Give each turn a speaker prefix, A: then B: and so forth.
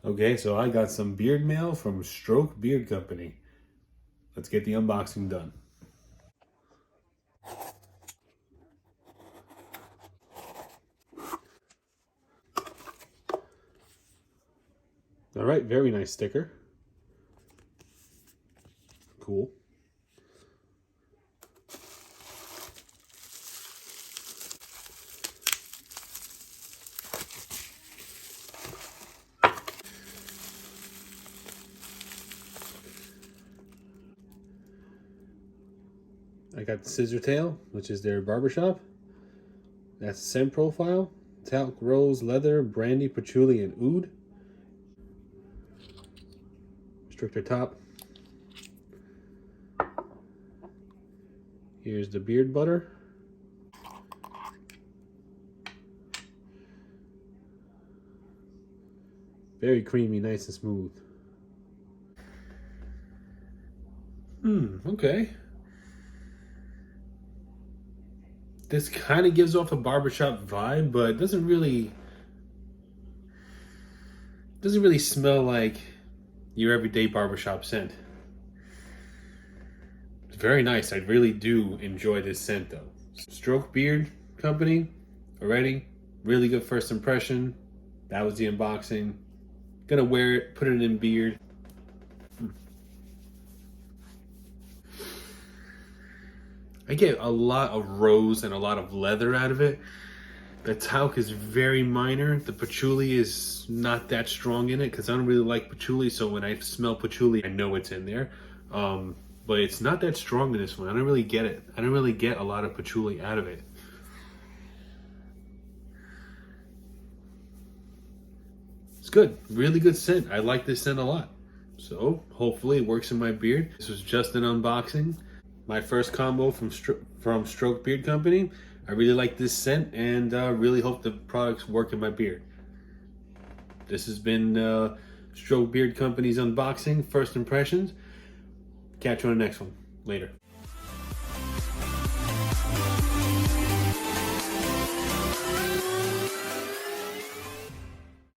A: Okay, so I got some beard mail from Stroke Beard Company. Let's get the unboxing done. All right, very nice sticker. Cool. I got the Scissor Tail, which is their barbershop. That's scent profile. Talc, rose, leather, brandy, patchouli, and oud. Stricter top. Here's the beard butter. Very creamy, nice and smooth. Okay. This kind of gives off a barbershop vibe, but doesn't really smell like your everyday barbershop scent. It's very nice. I really do enjoy this scent though. Stroke Beard Company, already really good first impression. That was the unboxing. Gonna wear it, put it in beard. I get a lot of rose and a lot of leather out of it. The talc is very minor. The patchouli is not that strong in it because I don't really like patchouli. So when I smell patchouli, I know it's in there. But it's not that strong in this one. I don't really get it. I don't really get a lot of patchouli out of it. It's good. Really good scent. I like this scent a lot. So hopefully it works in my beard. This was just an unboxing. My first combo from Stroke Beard Company. I really like this scent and really hope the products work in my beard. This has been Stroke Beard Company's unboxing, first impressions. Catch you on the next one. Later.